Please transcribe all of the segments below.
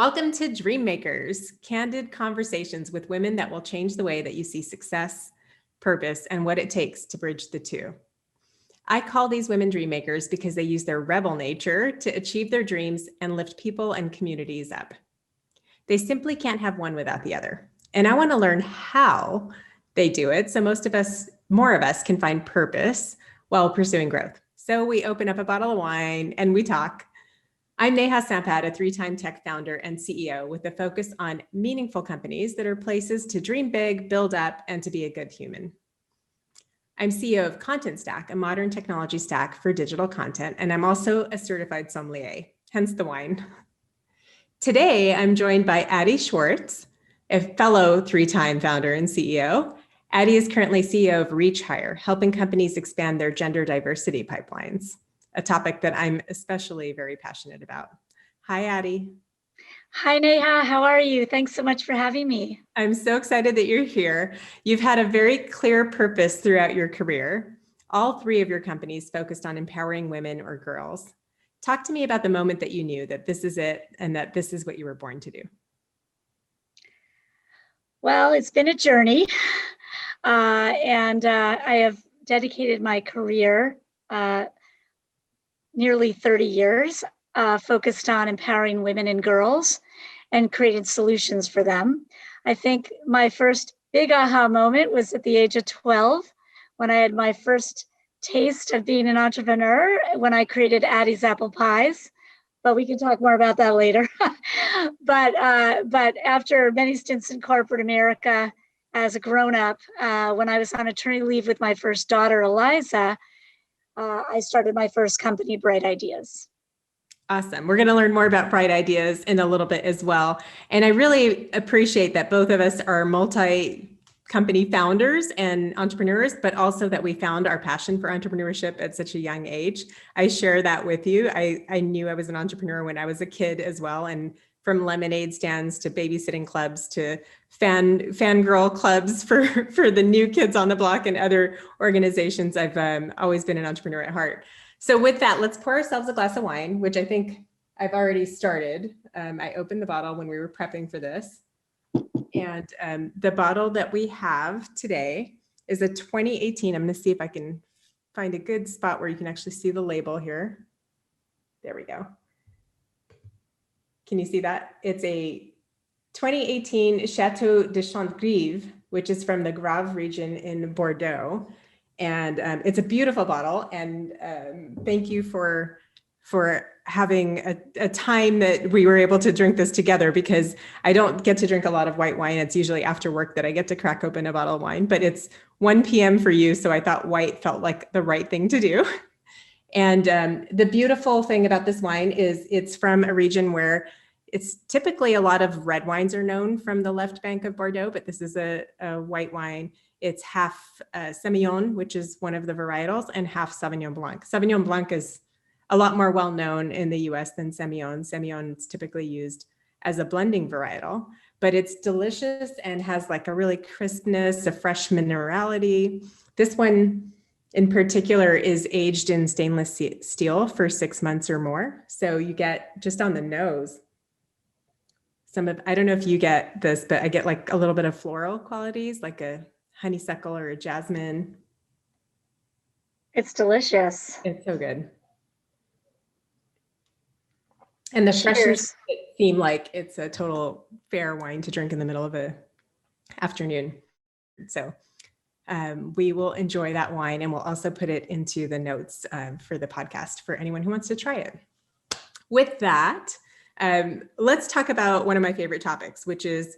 Welcome to Dreammakers, candid conversations with women that will change the way that you see success, purpose, and what it takes to bridge the two. I call these women Dreammakers because they use their rebel nature to achieve their dreams and lift people and communities up. They simply can't have one without the other. And I want to learn how they do it so more of us can find purpose while pursuing growth. So we open up a bottle of wine and we talk. I'm Neha Sampad, a 3-time tech founder and CEO with a focus on meaningful companies that are places to dream big, build up, and to be a good human. I'm CEO of Content Stack, a modern technology stack for digital content, and I'm also a certified sommelier, hence the wine. Today, I'm joined by Addie Swartz, a fellow 3-time founder and CEO. Addie is currently CEO of ReacHire, helping companies expand their gender diversity pipelines, a topic that I'm especially very passionate about. Hi, Addie. Hi, Neha. How are you? Thanks so much for having me. I'm so excited that you're here. You've had a very clear purpose throughout your career. All 3 of your companies focused on empowering women or girls. Talk to me about the moment that you knew that this is it and that this is what you were born to do. Well, it's been a journey, and I have dedicated my career nearly 30 years, focused on empowering women and girls and creating solutions for them. I think my first big aha moment was at the age of 12 when I had my first taste of being an entrepreneur when I created Addie's apple pies, but we can talk more about that later. But after many stints in corporate America as a grown-up, when I was on maternity leave with my first daughter, Eliza, I started my first company, Bright Ideas. Awesome. We're going to learn more about Bright Ideas in a little bit as well. And I really appreciate that both of us are multi-company founders and entrepreneurs, but also that we found our passion for entrepreneurship at such a young age. I share that with you. I knew I was an entrepreneur when I was a kid as well. And from lemonade stands to babysitting clubs to fangirl clubs for the new kids on the block and other organizations, I've always been an entrepreneur at heart. So with that, let's pour ourselves a glass of wine, which I think I've already started. I opened the bottle when we were prepping for this. And the bottle that we have today is a 2018. I'm going to see if I can find a good spot where you can actually see the label here. There we go. Can you see that? It's a 2018 Chateau de Chantegrive, which is from the Grave region in Bordeaux. And it's a beautiful bottle. And thank you for having a time that we were able to drink this together, because I don't get to drink a lot of white wine. It's usually after work that I get to crack open a bottle of wine, but it's 1 p.m. for you. So I thought white felt like the right thing to do. And the beautiful thing about this wine is it's from a region where it's typically a lot of red wines are known from the left bank of Bordeaux, but this is a white wine. It's half Semillon, which is one of the varietals, and half Sauvignon Blanc. Sauvignon Blanc is a lot more well-known in the US than Semillon. Semillon is typically used as a blending varietal, but it's delicious and has like a really crispness, a fresh minerality. This one in particular is aged in stainless steel for 6 months or more. So you get just on the nose, I don't know if you get this, but I get like a little bit of floral qualities, like a honeysuckle or a jasmine. It's delicious. It's so good. And the freshness seem like it's a total fair wine to drink in the middle of an afternoon. So we will enjoy that wine, and we'll also put it into the notes for the podcast for anyone who wants to try it. With that, let's talk about one of my favorite topics, which is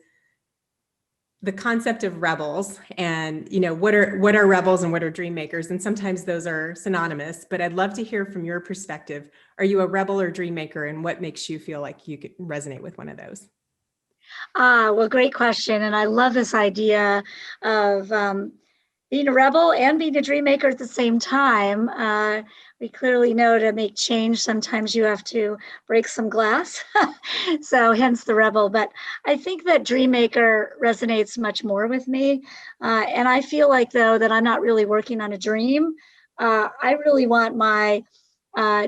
the concept of rebels, and what are rebels and what are dream makers, and sometimes those are synonymous. But I'd love to hear from your perspective. Are you a rebel or dream maker, and what makes you feel like you could resonate with one of those? Well, great question, and I love this idea of being a rebel and being a dream maker at the same time. We clearly know to make change, sometimes you have to break some glass. So hence the rebel. But I think that dream maker resonates much more with me. And I feel like, though, that I'm not really working on a dream. I really want my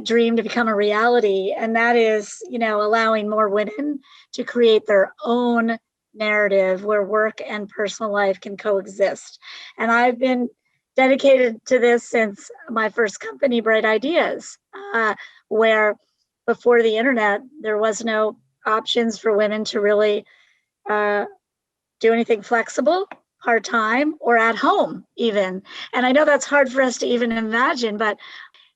dream to become a reality. And that is, allowing more women to create their own narrative where work and personal life can coexist. And I've been dedicated to this since my first company, Bright Ideas, where before the internet, there was no options for women to really do anything flexible, part-time, or at home even. And I know that's hard for us to even imagine, but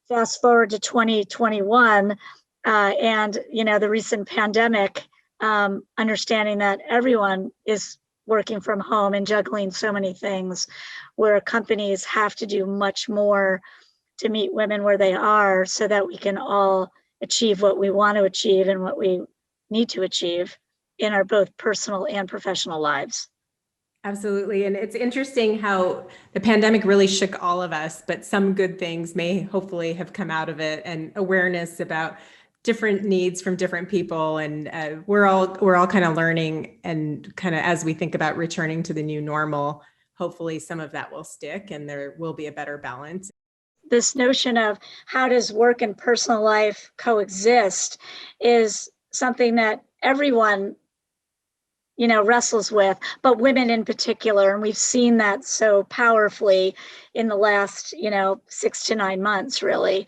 fast forward to 2021 and the recent pandemic, understanding that everyone is working from home and juggling so many things, where companies have to do much more to meet women where they are so that we can all achieve what we want to achieve and what we need to achieve in our both personal and professional lives. Absolutely. And it's interesting how the pandemic really shook all of us, but some good things may hopefully have come out of it, and awareness about different needs from different people. And we're all kind of learning, and kind of as we think about returning to the new normal, hopefully some of that will stick and there will be a better balance. This notion of how does work and personal life coexist is something that everyone wrestles with, but women in particular. And we've seen that so powerfully in the last, 6 to 9 months, really.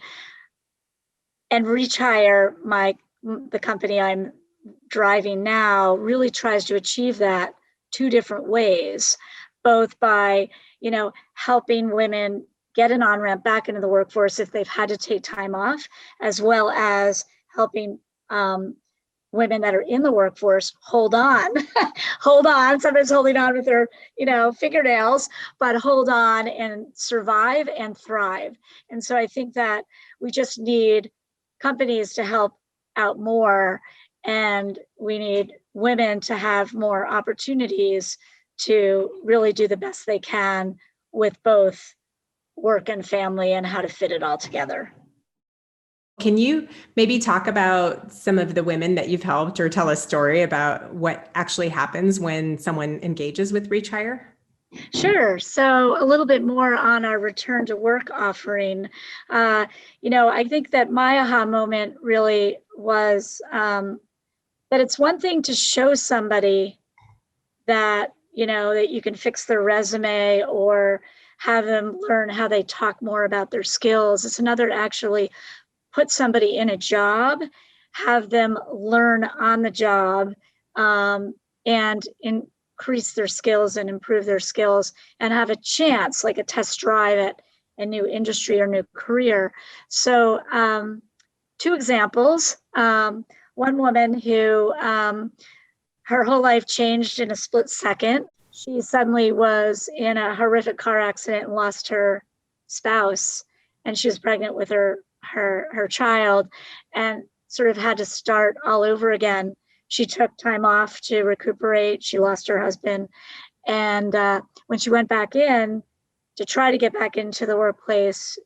And ReacHire, the company I'm driving now, really tries to achieve that 2 different ways, both by, helping women get an on-ramp back into the workforce if they've had to take time off, as well as helping women that are in the workforce hold on, sometimes holding on with their, fingernails, but hold on and survive and thrive. And so I think that we just need companies to help out more, and we need women to have more opportunities to really do the best they can with both work and family and how to fit it all together. Can you maybe talk about some of the women that you've helped, or tell a story about what actually happens when someone engages with ReacHire? Sure. So a little bit more on our return to work offering. I think that my aha moment really was that it's one thing to show somebody that, that you can fix their resume or have them learn how they talk more about their skills. It's another to actually put somebody in a job, have them learn on the job, and increase their skills and improve their skills, and have a chance, like a test drive at a new industry or new career. So 2 examples. One woman who her whole life changed in a split second. She suddenly was in a horrific car accident and lost her spouse, and she was pregnant with her child, and sort of had to start all over again. She took time off to recuperate. She lost her husband. And when she went back in to try to get back into the workplace,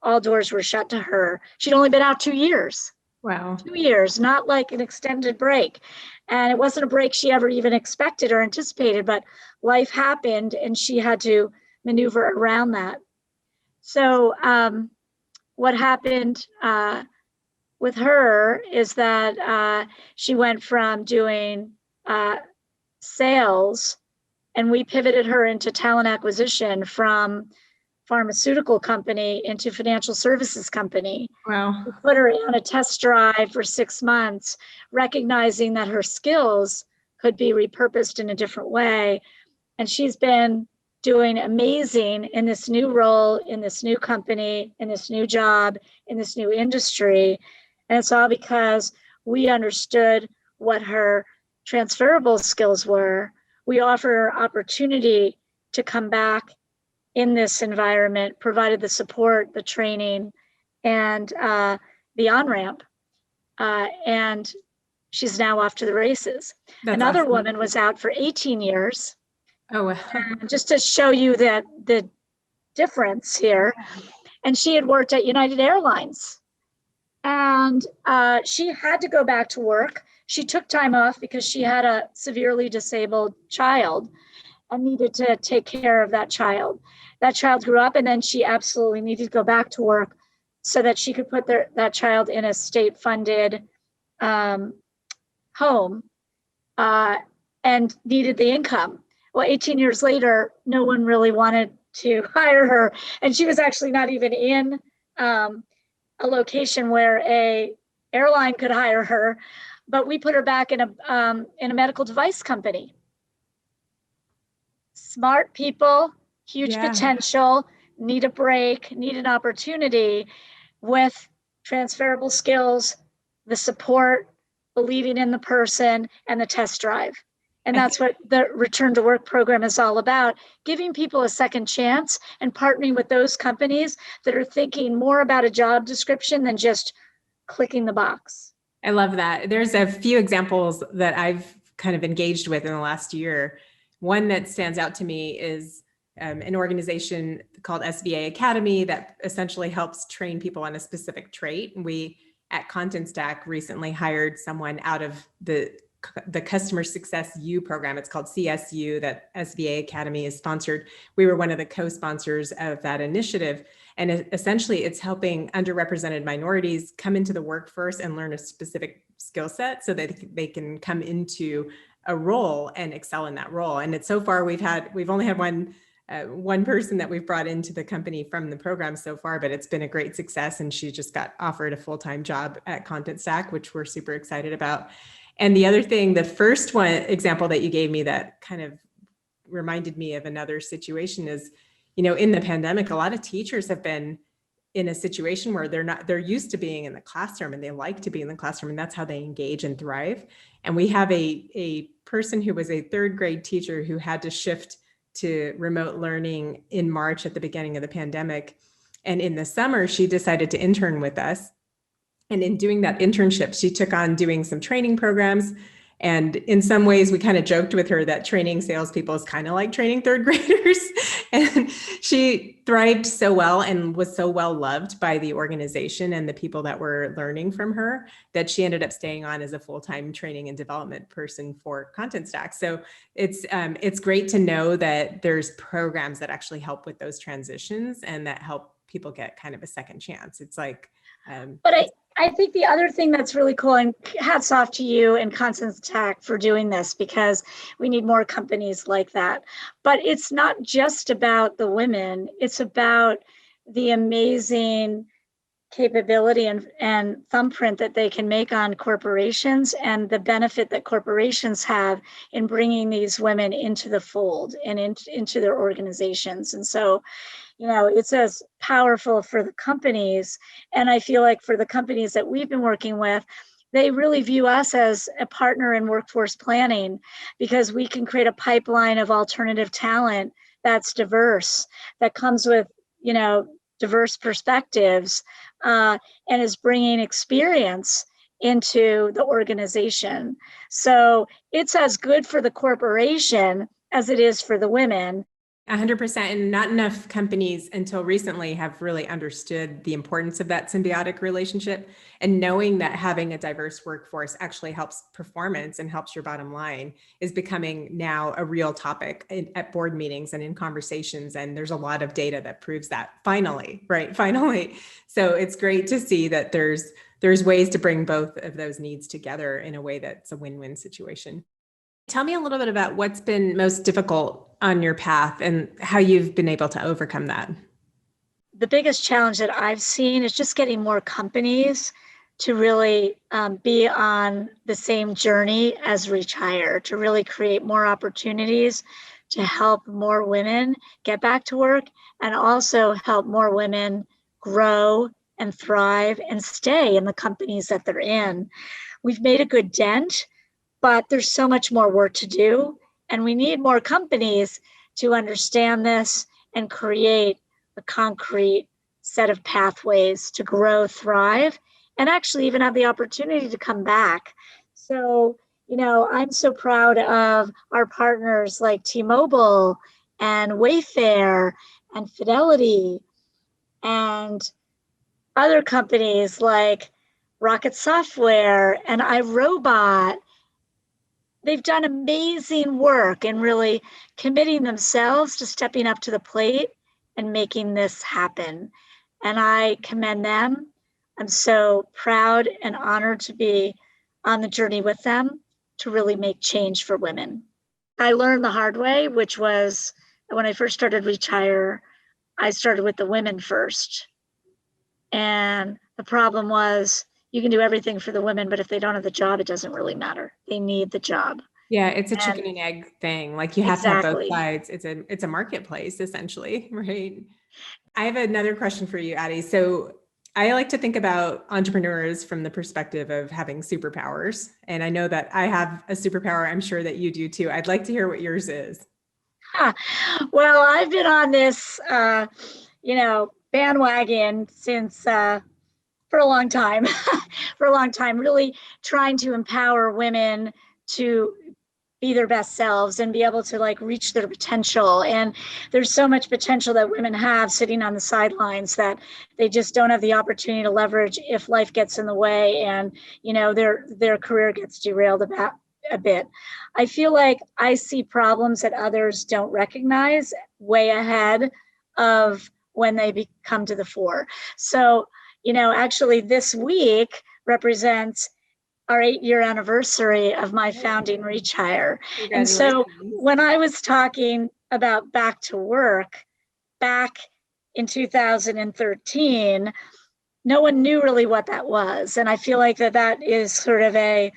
all doors were shut to her. She'd only been out 2 years. Wow. 2 years, not like an extended break. And it wasn't a break she ever even expected or anticipated, but life happened and she had to maneuver around that. So what happened with her is that she went from doing sales, and we pivoted her into talent acquisition from pharmaceutical company into financial services company. Wow. We put her on a test drive for 6 months, recognizing that her skills could be repurposed in a different way. And she's been doing amazing in this new role, in this new company, in this new job, in this new industry. And it's all because we understood what her transferable skills were. We offer her opportunity to come back in this environment, provided the support, the training, and the on-ramp. And she's now off to the races. That's Another awesome. woman was out for 18 years. Oh, wow. Just to show you that the difference here. And she had worked at United Airlines. And she had to go back to work. She took time off because she had a severely disabled child and needed to take care of that child. That child grew up, and then she absolutely needed to go back to work so that she could put that child in a state-funded home and needed the income. Well, 18 years later, no one really wanted to hire her. And she was actually not even in a location where a airline could hire her, but we put her back in a medical device company. Smart people, huge potential, need a break, need an opportunity with transferable skills, the support, believing in the person, and the test drive. And that's what the Return to Work program is all about, giving people a second chance and partnering with those companies that are thinking more about a job description than just clicking the box. I love that. There's a few examples that I've kind of engaged with in the last year. One that stands out to me is an organization called SVA Academy that essentially helps train people on a specific trait. We at Content Stack recently hired someone out of the Customer Success U program. It's called CSU that SVA Academy is sponsored. We were one of the co-sponsors of that initiative. And essentially it's helping underrepresented minorities come into the workforce and learn a specific skill set so that they can come into a role and excel in that role. And so far we've only had one person that we've brought into the company from the program so far, but it's been a great success. And she just got offered a full-time job at Content Stack, which we're super excited about. And the other thing, the first one example that you gave me that kind of reminded me of another situation is, in the pandemic, a lot of teachers have been in a situation where they're used to being in the classroom and they like to be in the classroom, and that's how they engage and thrive. And we have a person who was a third grade teacher who had to shift to remote learning in March at the beginning of the pandemic. And in the summer, she decided to intern with us. And in doing that internship, she took on doing some training programs. And in some ways, we kind of joked with her that training salespeople is kind of like training third graders. And she thrived so well and was so well loved by the organization and the people that were learning from her that she ended up staying on as a full-time training and development person for Content Stack. So it's great to know that there's programs that actually help with those transitions and that help people get kind of a second chance. It's like, but I think the other thing that's really cool, and hats off to you and Content Stack for doing this, because we need more companies like that. But it's not just about the women, it's about the amazing capability and thumbprint that they can make on corporations and the benefit that corporations have in bringing these women into the fold and into their organizations. And so, it's as powerful for the companies. And I feel like for the companies that we've been working with, they really view us as a partner in workforce planning because we can create a pipeline of alternative talent that's diverse, that comes with, diverse perspectives, and is bringing experience into the organization. So it's as good for the corporation as it is for the women. 100%. And not enough companies until recently have really understood the importance of that symbiotic relationship, and knowing that having a diverse workforce actually helps performance and helps your bottom line is becoming now a real topic at board meetings and in conversations. And there's a lot of data that proves that finally, right? Finally. So it's great to see that there's ways to bring both of those needs together in a way that's a win-win situation. Tell me a little bit about what's been most difficult on your path and how you've been able to overcome that. The biggest challenge that I've seen is just getting more companies to really be on the same journey as ReacHire, to really create more opportunities to help more women get back to work and also help more women grow and thrive and stay in the companies that they're in. We've made a good dent, but there's so much more work to do. And we need more companies to understand this and create a concrete set of pathways to grow, thrive, and actually even have the opportunity to come back. So, I'm so proud of our partners like T-Mobile and Wayfair and Fidelity and other companies like Rocket Software and iRobot. They've done amazing work and really committing themselves to stepping up to the plate and making this happen. and I commend them. I'm so proud and honored to be on the journey with them to really make change for women. I learned the hard way, which was when I first started ReacHire, I started with the women first. And the problem was you can do everything for the women, but if they don't have the job, it doesn't really matter. They need the job. Yeah, it's a chicken and egg thing. Like you have to have both sides. It's a marketplace essentially, right? I have another question for you, Addie. So I like to think about entrepreneurs from the perspective of having superpowers. And I know that I have a superpower. I'm sure that you do too. I'd like to hear what yours is. Well, I've been on this, bandwagon since for a long time, really trying to empower women to be their best selves and be able to like reach their potential. And there's so much potential that women have sitting on the sidelines that they just don't have the opportunity to leverage if life gets in the way and, their career gets derailed a bit. I feel like I see problems that others don't recognize way ahead of when they come to the fore. So, actually this week represents our 8-year anniversary of my founding ReacHire. And so when I was talking about back to work back in 2013, no one knew really what that was. And I feel like that is sort of a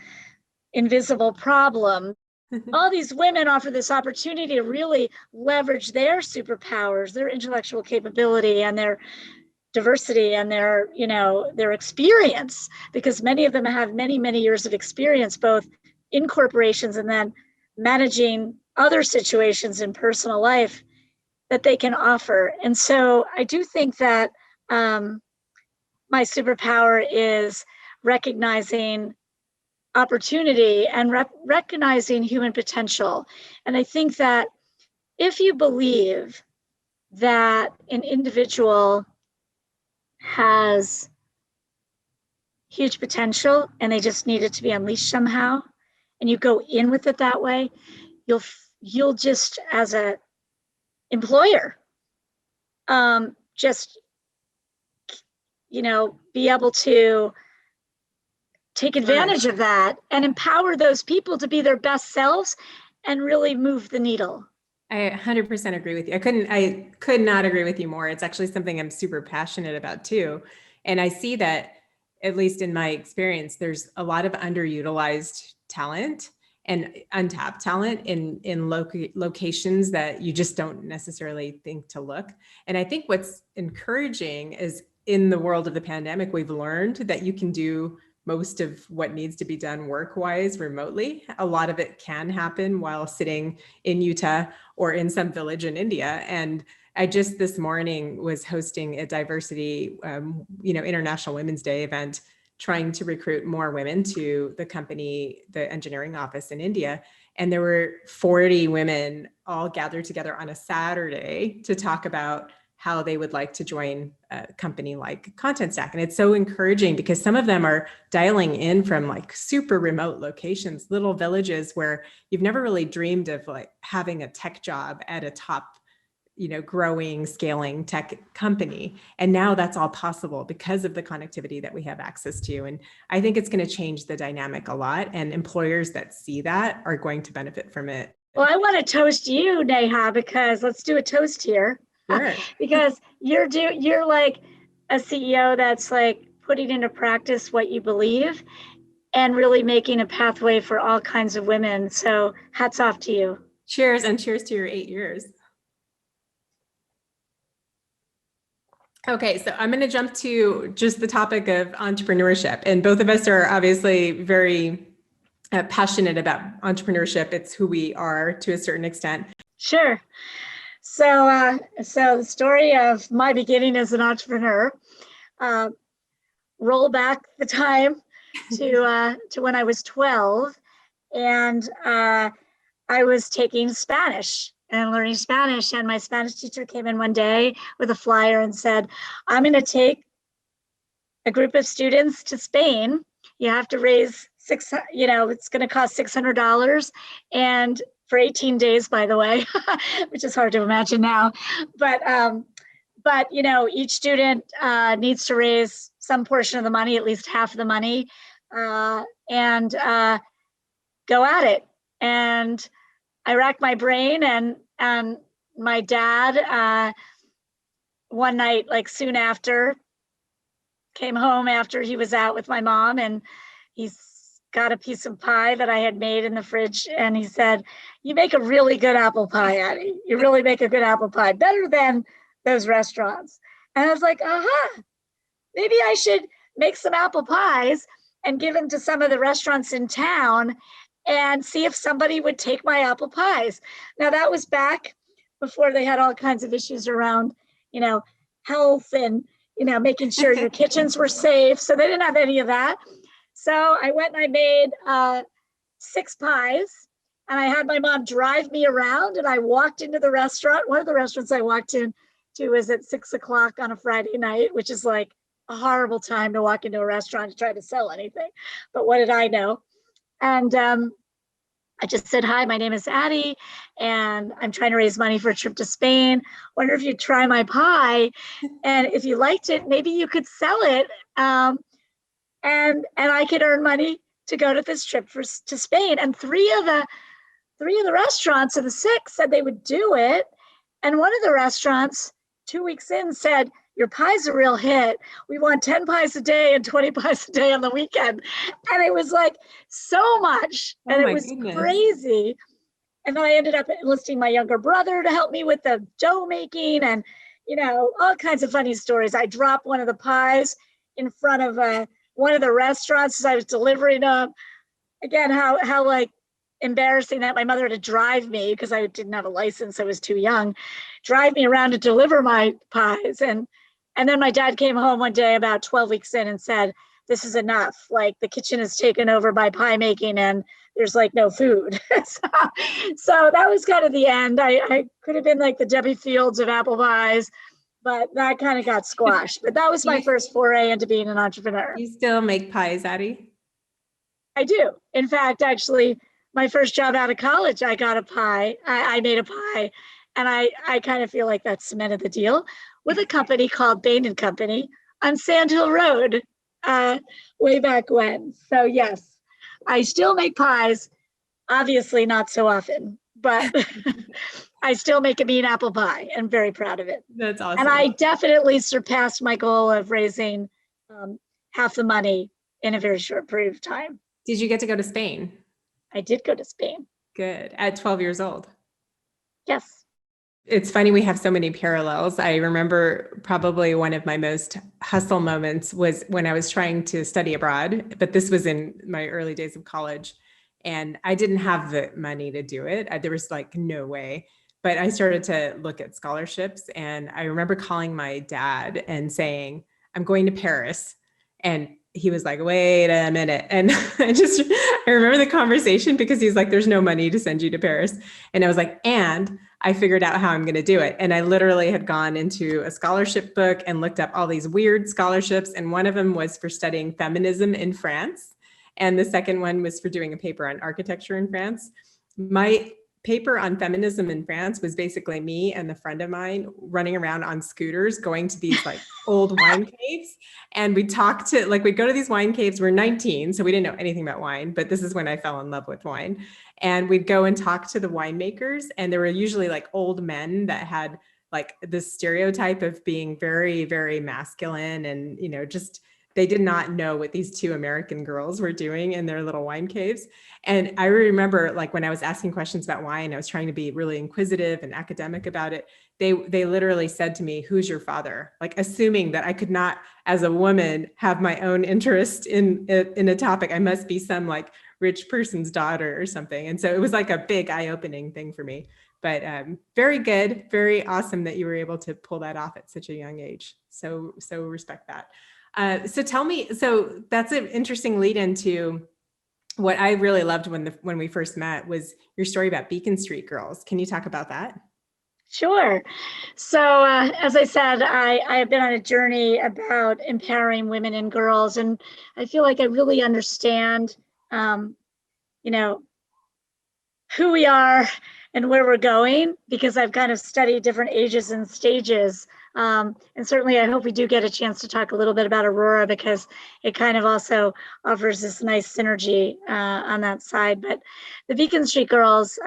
invisible problem. All these women offer this opportunity to really leverage their superpowers, their intellectual capability and their diversity and their experience, because many of them have many, many years of experience, both in corporations and then managing other situations in personal life that they can offer. And so I do think that my superpower is recognizing opportunity and recognizing human potential. And I think that if you believe that an individual has huge potential and they just need it to be unleashed somehow, and you go in with it that way, you'll just as a employer just be able to take advantage of that and empower those people to be their best selves and really move the needle. I 100% agree with you. I could not agree with you more. It's actually something I'm super passionate about too. And I see that, at least in my experience, there's a lot of underutilized talent and untapped talent in locations that you just don't necessarily think to look. And I think what's encouraging is in the world of the pandemic, we've learned that you can do most of what needs to be done work-wise remotely. A lot of it can happen while sitting in Utah or in some village in India. And I just this morning was hosting a diversity, International Women's Day event, trying to recruit more women to the company, the engineering office in India. And there were 40 women all gathered together on a Saturday to talk about how they would like to join a company like Content Stack. And it's so encouraging because some of them are dialing in from like super remote locations, little villages where you've never really dreamed of like having a tech job at a top, growing, scaling tech company. And now that's all possible because of the connectivity that we have access to. And I think it's going to change the dynamic a lot. And employers that see that are going to benefit from it. Well, I want to toast you, Neha, because let's do a toast here. Sure. Because you're like a CEO that's like putting into practice what you believe and really making a pathway for all kinds of women. So hats off to you. Cheers, and cheers to your 8 years. Okay, so I'm going to jump to just the topic of entrepreneurship. And both of us are obviously very passionate about entrepreneurship. It's who we are to a certain extent. Sure. So the story of my beginning as an entrepreneur, roll back the time to when I was 12, and I was taking Spanish and learning Spanish. And my Spanish teacher came in one day with a flyer and said, "I'm going to take a group of students to Spain. You have to raise it's going to cost $600 and." For 18 days, by the way, which is hard to imagine now. But but each student needs to raise some portion of the money, at least half of the money, and go at it. And I racked my brain, and my dad one night, like soon after, came home after he was out with my mom, and he's got a piece of pie that I had made in the fridge, and he said, "You make a really good apple pie, Addie. You really make a good apple pie, better than those restaurants." And I was like, aha, maybe I should make some apple pies and give them to some of the restaurants in town and see if somebody would take my apple pies. Now, that was back before they had all kinds of issues around, health and, making sure your kitchens were safe. So they didn't have any of that. So I went and I made 6 pies, and I had my mom drive me around, and I walked into the restaurant. One of the restaurants I walked into was at 6:00 on a Friday night, which is like a horrible time to walk into a restaurant to try to sell anything. But what did I know? And I just said, "Hi, my name is Addie, and I'm trying to raise money for a trip to Spain. Wonder if you'd try my pie, and if you liked it, maybe you could sell it, and I could earn money to go to this trip to Spain." And three of the restaurants of the 6 said they would do it, and one of the restaurants 2 weeks in said, "Your pie's a real hit. We want 10 pies a day and 20 pies a day on the weekend." And it was like so much, and it was crazy. And then I ended up enlisting my younger brother to help me with the dough making, and all kinds of funny stories. I dropped one of the pies in front of one of the restaurants as I was delivering them. Again, how like embarrassing that my mother had to drive me, because I didn't have a license, I was too young, drive me around to deliver my pies. And then my dad came home one day about 12 weeks in and said, "This is enough. Like, the kitchen is taken over by pie making, and there's like no food." So that was kind of the end. I could have been like the Debbie Fields of apple pies, but that kind of got squashed. But that was my first foray into being an entrepreneur. You still make pies, Addie? I do. In fact, actually, my first job out of college, I got a pie. I made a pie, and I kind of feel like that cemented the deal with a company called Bain & Company on Sand Hill Road way back when. So yes, I still make pies, obviously not so often, but I still make a mean apple pie and very proud of it. That's awesome. And I definitely surpassed my goal of raising half the money in a very short period of time. Did you get to go to Spain? I did go to Spain. Good. At 12 years old? Yes. It's funny, we have so many parallels. I remember probably one of my most hustle moments was when I was trying to study abroad, but this was in my early days of college, and I didn't have the money to do it. There was like no way, but I started to look at scholarships, and I remember calling my dad and saying, "I'm going to Paris." And he was like, "Wait a minute." And I remember the conversation, because he's like, "There's no money to send you to Paris." And I was like, "And I figured out how I'm going to do it." And I literally had gone into a scholarship book and looked up all these weird scholarships. And one of them was for studying feminism in France. And the second one was for doing a paper on architecture in France. My paper on feminism in France was basically me and a friend of mine running around on scooters, going to these like old wine caves. And we'd go to these wine caves. We're 19, so we didn't know anything about wine, but this is when I fell in love with wine. And we'd go and talk to the winemakers. And there were usually like old men that had like this stereotype of being very, very masculine. And, just, they did not know what these 2 American girls were doing in their little wine caves. And I remember, like, when I was asking questions about wine, I was trying to be really inquisitive and academic about it. They literally said to me, "Who's your father?" Like, assuming that I could not, as a woman, have my own interest in a topic. I must be some like rich person's daughter or something. And so it was like a big eye-opening thing for me. But very good, very awesome that you were able to pull that off at such a young age. So respect that. So tell me, so that's an interesting lead into what I really loved when we first met was your story about Beacon Street Girls. Can you talk about that? Sure. So as I said, I have been on a journey about empowering women and girls, and I feel like I really understand, who we are and where we're going, because I've kind of studied different ages and stages And certainly I hope we do get a chance to talk a little bit about Aurora, because it kind of also offers this nice synergy on that side. But the Beacon Street Girls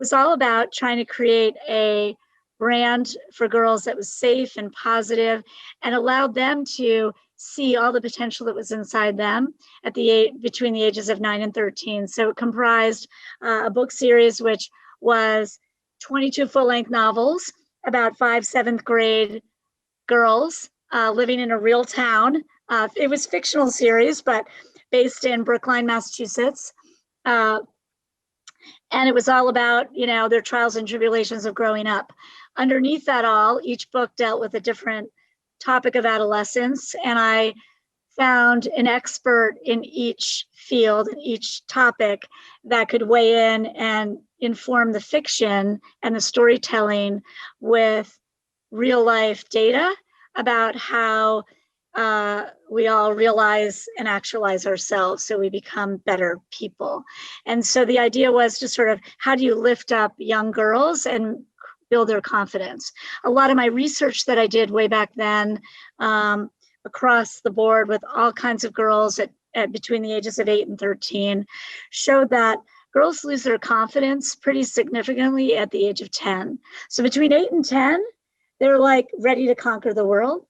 was all about trying to create a brand for girls that was safe and positive and allowed them to see all the potential that was inside them at between the ages of 9 and 13. So it comprised a book series, which was 22 full-length novels about 5 7th grade girls living in a real town. It was a fictional series, but based in Brookline, Massachusetts. And it was all about, their trials and tribulations of growing up. Underneath that all, each book dealt with a different topic of adolescence, and I found an expert in each field, in each topic, that could weigh in and inform the fiction and the storytelling with real life data about how we all realize and actualize ourselves so we become better people. And so the idea was to sort of, how do you lift up young girls and build their confidence? A lot of my research that I did way back then, across the board with all kinds of girls at between the ages of 8 and 13, showed that girls lose their confidence pretty significantly at the age of 10. So between 8 and 10, they're like ready to conquer the world.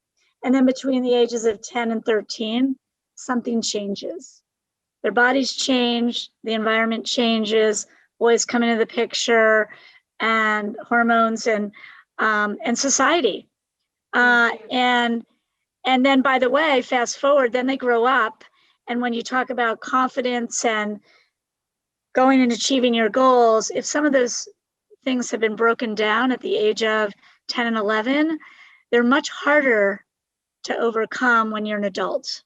And then between the ages of 10 and 13, something changes. Their bodies change, the environment changes, boys come into the picture, and hormones and society. And then, by the way, fast forward, then they grow up. And when you talk about confidence and going and achieving your goals, if some of those things have been broken down at the age of 10 and 11, they're much harder to overcome when you're an adult.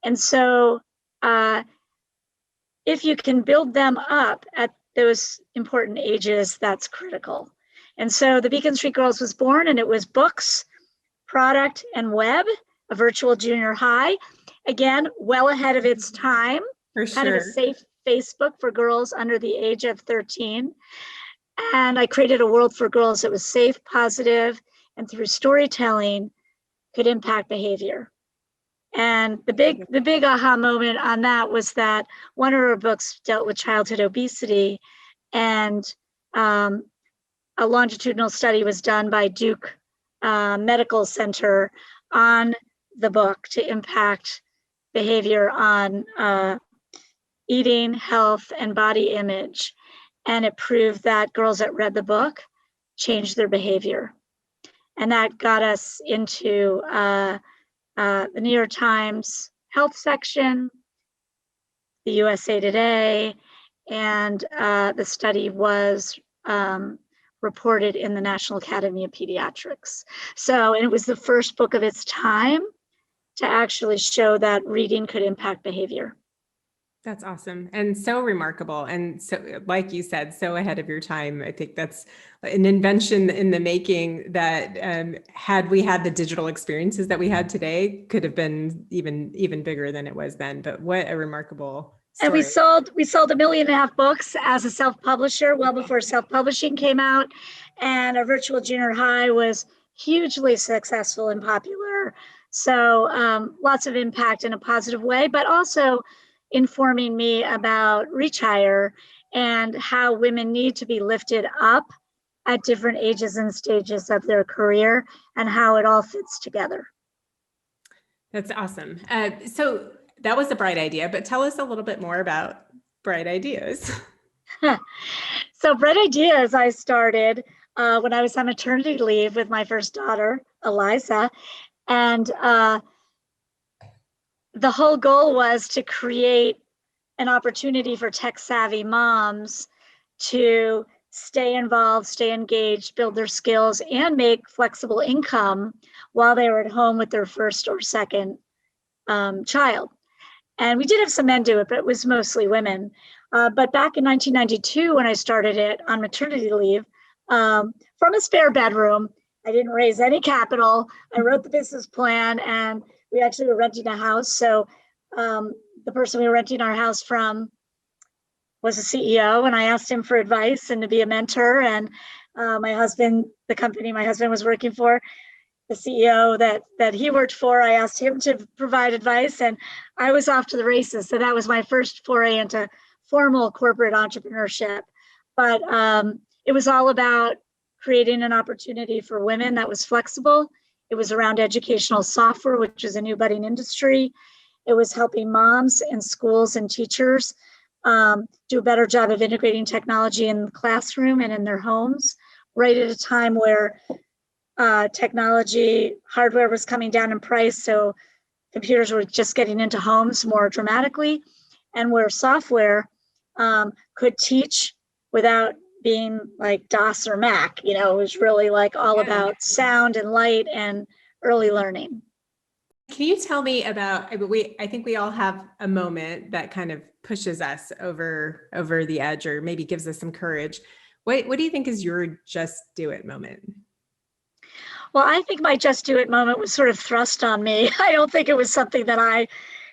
And so if you can build them up at those important ages, that's critical. And so the Beacon Street Girls was born, and it was books, product, and web, a virtual junior high. Again, well ahead of its time. For sure. Kind of a safe Facebook for girls under the age of 13. And I created a world for girls that was safe, positive, and through storytelling could impact behavior. And the big aha moment on that was that one of her books dealt with childhood obesity, and a longitudinal study was done by Duke Medical Center on the book to impact behavior on eating, health, and body image. And it proved that girls that read the book changed their behavior. And that got us into the New York Times health section, the USA Today, and the study was reported in the National Academy of Pediatrics. So, and it was the first book of its time to actually show that reading could impact behavior. That's awesome and so remarkable. And so, like you said, so ahead of your time. I think that's an invention in the making that had we had the digital experiences that we had today, could have been even bigger than it was then. But what a remarkable story. And we sold 1.5 million books as a self-publisher well before self-publishing came out. And our virtual junior high was hugely successful and popular. So lots of impact in a positive way, but also informing me about ReacHire and how women need to be lifted up at different ages and stages of their career and how it all fits together. That's awesome. So that was a bright idea, but tell us a little bit more about Bright Ideas. So Bright Ideas, I started when I was on maternity leave with my first daughter, Eliza, and the whole goal was to create an opportunity for tech-savvy moms to stay involved, stay engaged, build their skills, and make flexible income while they were at home with their first or second child. And we did have some men do it, but it was mostly women. But back in 1992, when I started it on maternity leave, from a spare bedroom, I didn't raise any capital. I wrote the business plan, and we actually were renting a house. So the person we were renting our house from was a CEO, and I asked him for advice and to be a mentor. And my husband, the company my husband was working for, the CEO that he worked for, I asked him to provide advice, and I was off to the races. So that was my first foray into formal corporate entrepreneurship. But it was all about creating an opportunity for women that was flexible. It was around educational software, which is a new budding industry. It was helping moms and schools and teachers do a better job of integrating technology in the classroom and in their homes, right at a time where technology hardware was coming down in price, so computers were just getting into homes more dramatically, and where software could teach without being like DOS or Mac. You know, it was really like all about sound and light and early learning. Can you tell me about, I think we all have a moment that kind of pushes us over the edge, or maybe gives us some courage. What do you think is your just do it moment? Well, I think my just do it moment was sort of thrust on me. I don't think it was something that I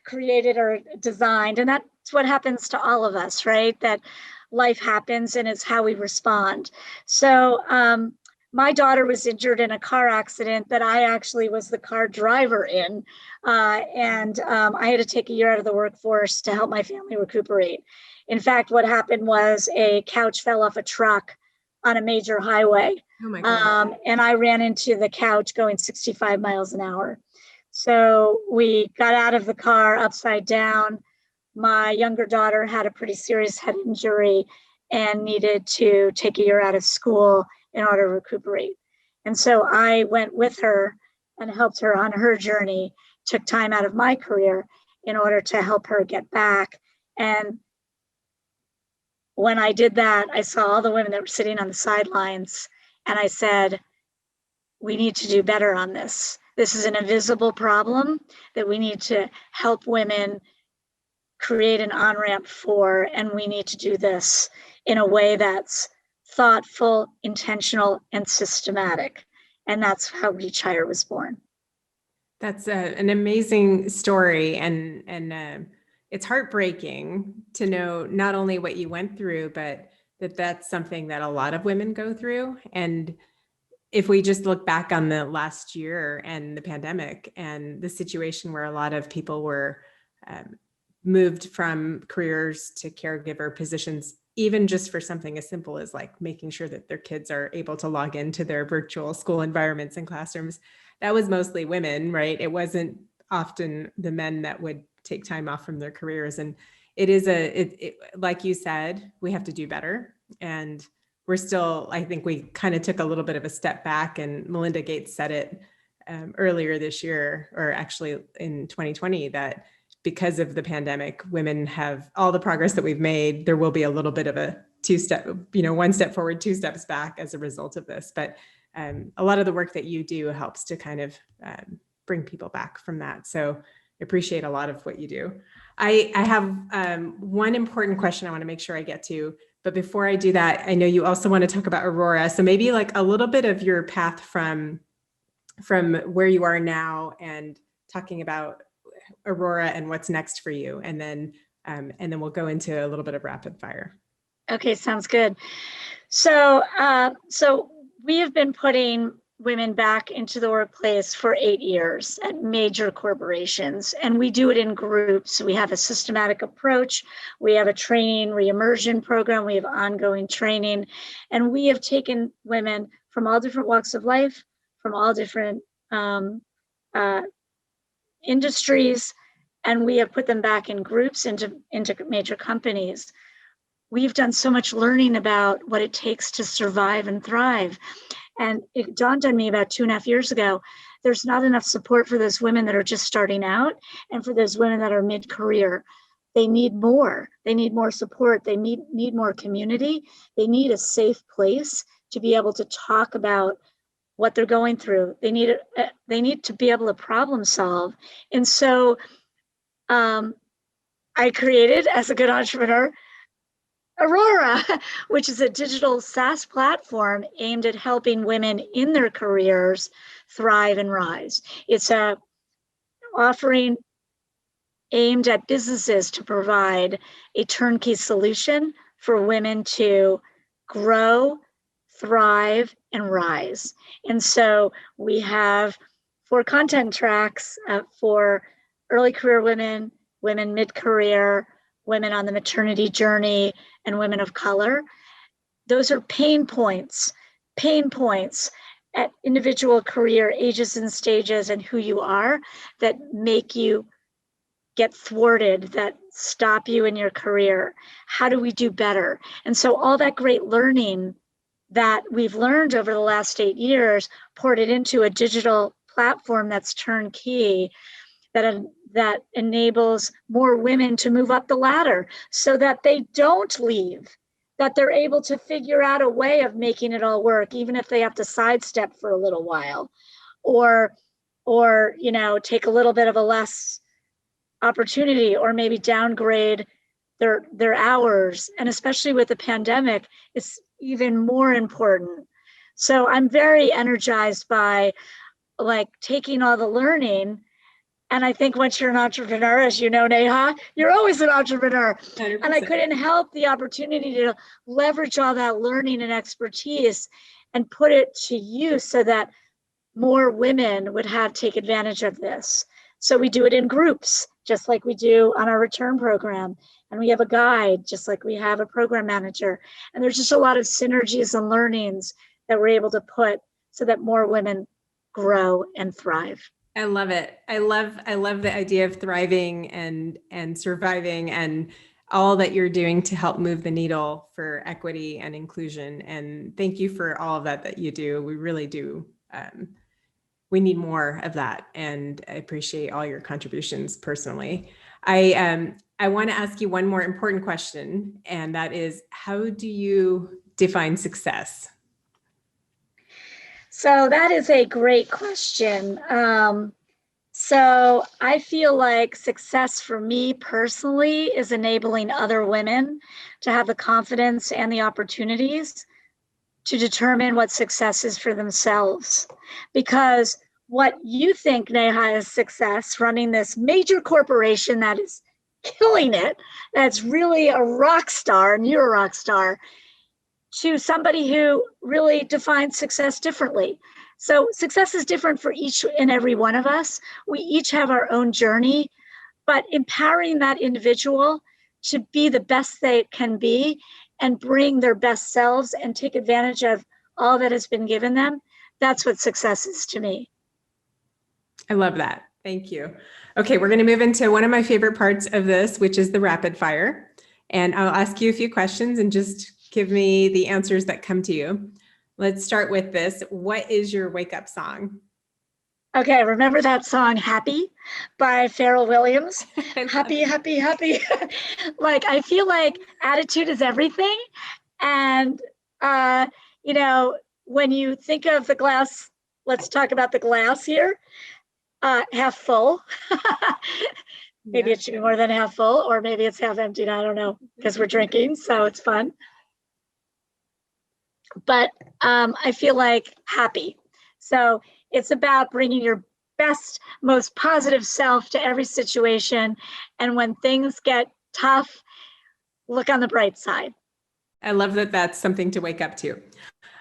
created or designed. And that's what happens to all of us, right? That life happens and it's how we respond. So my daughter was injured in a car accident that I actually was the car driver in. And I had to take a year out of the workforce to help my family recuperate. In fact, what happened was a couch fell off a truck on a major highway. Oh my God. And I ran into the couch going 65 miles an hour. So we got out of the car upside down. My younger daughter had a pretty serious head injury and needed to take a year out of school in order to recuperate. And so I went with her and helped her on her journey, took time out of my career in order to help her get back. And when I did that, I saw all the women that were sitting on the sidelines, and I said, we need to do better on this. This is an invisible problem that we need to help women create an on-ramp for, and we need to do this in a way that's thoughtful, intentional, and systematic. And that's how ReacHire was born. That's an amazing story, and it's heartbreaking to know not only what you went through, but that's something that a lot of women go through. And if we just look back on the last year and the pandemic and the situation where a lot of people were moved from careers to caregiver positions, even just for something as simple as like making sure that their kids are able to log into their virtual school environments and classrooms, that was mostly women, right? It wasn't often the men that would take time off from their careers. And it is like you said, we have to do better. And we're still, I think we kind of took a little bit of a step back, and Melinda Gates said it earlier this year, or actually in 2020, that because of the pandemic, women have all the progress that we've made. There will be a little bit of a two-step, one step forward, two steps back as a result of this. But a lot of the work that you do helps to kind of bring people back from that. So I appreciate a lot of what you do. I have one important question I want to make sure I get to, but before I do that, I know you also want to talk about Aurora. So maybe like a little bit of your path from where you are now, and talking about Aurora and what's next for you. And then we'll go into a little bit of rapid fire. Okay, sounds good. So we have been putting women back into the workplace for 8 years at major corporations, and we do it in groups. We have a systematic approach. We have a training re-immersion program. We have ongoing training, and we have taken women from all different walks of life, from all different industries, and we have put them back in groups into major companies. We've done so much learning about what it takes to survive and thrive. And it dawned on me about 2.5 years ago, there's not enough support for those women that are just starting out, and for those women that are mid-career. They need more. They need more support. They need more community. They need a safe place to be able to talk about what they're going through. They need to be able to problem solve. And so I created, as a good entrepreneur, Aurora, which is a digital SaaS platform aimed at helping women in their careers thrive and rise. It's a offering aimed at businesses to provide a turnkey solution for women to grow, thrive, and rise. And so we have 4 content tracks for early career women, women mid-career, women on the maternity journey, and women of color. Those are pain points at individual career ages and stages and who you are that make you get thwarted, that stop you in your career. How do we do better? And so all that great learning that we've learned over the last 8 years, poured it into a digital platform that's turnkey, that enables more women to move up the ladder so that they don't leave, that they're able to figure out a way of making it all work, even if they have to sidestep for a little while, or take a little bit of a less opportunity, or maybe downgrade their hours. And especially with the pandemic, it's even more important. So I'm very energized by taking all the learning. And I think once you're an entrepreneur, as you know, Neha, you're always an entrepreneur. 100%. And I couldn't help the opportunity to leverage all that learning and expertise and put it to use so that more women would take advantage of this. So we do it in groups, just like we do on our return program. And we have a guide, just like we have a program manager. And there's just a lot of synergies and learnings that we're able to put so that more women grow and thrive. I love it. I love the idea of thriving and surviving and all that you're doing to help move the needle for equity and inclusion. And thank you for all of that you do. We really do. We need more of that. And I appreciate all your contributions personally. I want to ask you one more important question, and that is, how do you define success? So that is a great question. So I feel like success for me personally is enabling other women to have the confidence and the opportunities to determine what success is for themselves. Because what you think, Neha, is success, running this major corporation that is killing it, that's really a rock star, and you're a rock star, to somebody who really defines success differently. So success is different for each and every one of us. We each have our own journey, but empowering that individual to be the best they can be and bring their best selves and take advantage of all that has been given them, that's what success is to me. I love that. Thank you. Okay, we're going to move into one of my favorite parts of this, which is the rapid fire. And I'll ask you a few questions and just give me the answers that come to you. Let's start with this. What is your wake up song? Okay, remember that song Happy by Pharrell Williams? Happy, happy, happy. I feel like attitude is everything. And, when you think of the glass, let's talk about the glass here, half full. Maybe it should be more than half full, or maybe it's half empty. I don't know, because we're drinking, so it's fun. But I feel like happy. So it's about bringing your best, most positive self to every situation. And when things get tough, look on the bright side. I love that that's something to wake up to.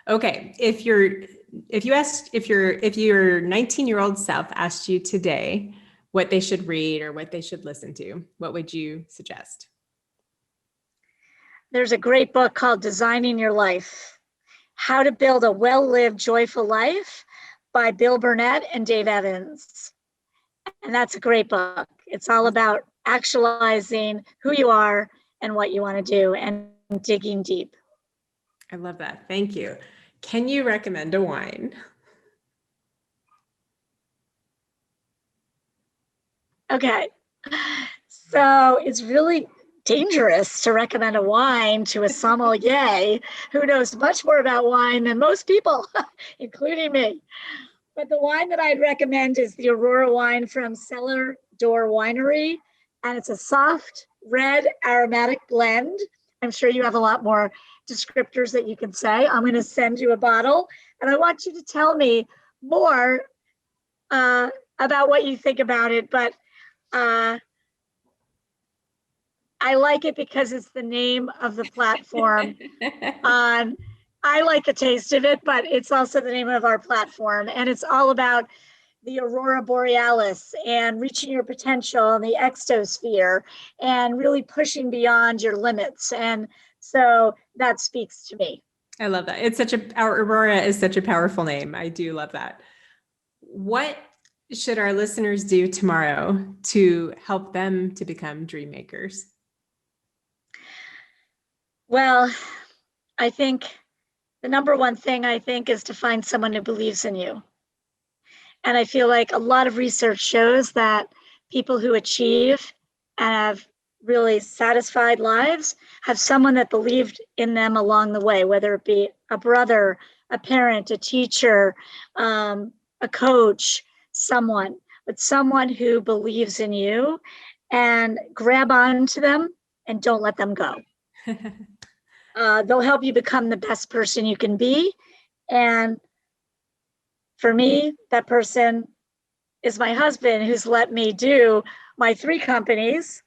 Okay, if your 19-year-old self asked you today what they should read or what they should listen to, what would you suggest? There's a great book called Designing Your Life: How to Build a Well-Lived, Joyful Life by Bill Burnett and Dave Evans. And that's a great book. It's all about actualizing who you are and what you want to do and digging deep. I love that. Thank you. Can you recommend a wine? Okay. So it's really dangerous to recommend a wine to a sommelier who knows much more about wine than most people, including me. But the wine that I'd recommend is the Aurora wine from Cellar Door Winery. And it's a soft, red, aromatic blend. I'm sure you have a lot more descriptors that you can say. I'm going to send you a bottle, and I want you to tell me more about what you think about it. But I like it because it's the name of the platform. I like the taste of it, but it's also the name of our platform. And it's all about the aurora borealis and reaching your potential in the exosphere and really pushing beyond your limits. And so that speaks to me. I love that. Our Aurora is such a powerful name. I do love that. What should our listeners do tomorrow to help them to become dream makers? Well, I think the number one thing is to find someone who believes in you. And I feel like a lot of research shows that people who achieve and have really satisfied lives have someone that believed in them along the way, whether it be a brother, a parent, a teacher, a coach, someone who believes in you, and grab onto them and don't let them go. They'll help you become the best person you can be. And for me, that person is my husband, who's let me do my 3 companies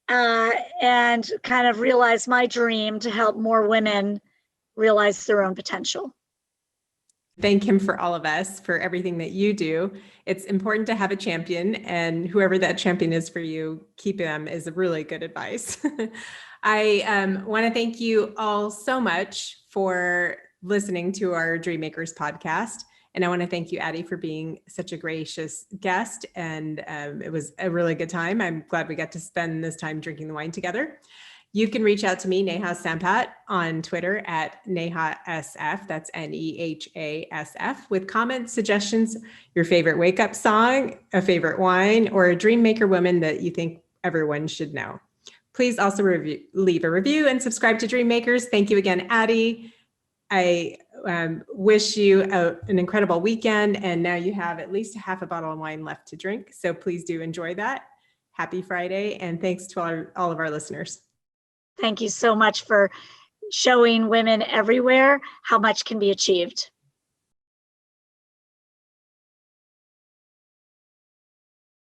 and kind of realize my dream to help more women realize their own potential. Thank him for all of us, for everything that you do. It's important to have a champion, and whoever that champion is for you, keep them is really good advice. I want to thank you all so much for listening to our Dreammakers podcast. And I want to thank you, Addie, for being such a gracious guest. And it was a really good time. I'm glad we got to spend this time drinking the wine together. You can reach out to me, Neha Sampat, on Twitter at NehaSF, that's NEHASF, with comments, suggestions, your favorite wake-up song, a favorite wine, or a dream maker woman that you think everyone should know. Please also leave a review and subscribe to Dreammakers. Thank you again, Addie. I wish you an incredible weekend, and now you have at least half a bottle of wine left to drink, so please do enjoy that. Happy Friday, and thanks to all of our listeners. Thank you so much for showing women everywhere how much can be achieved.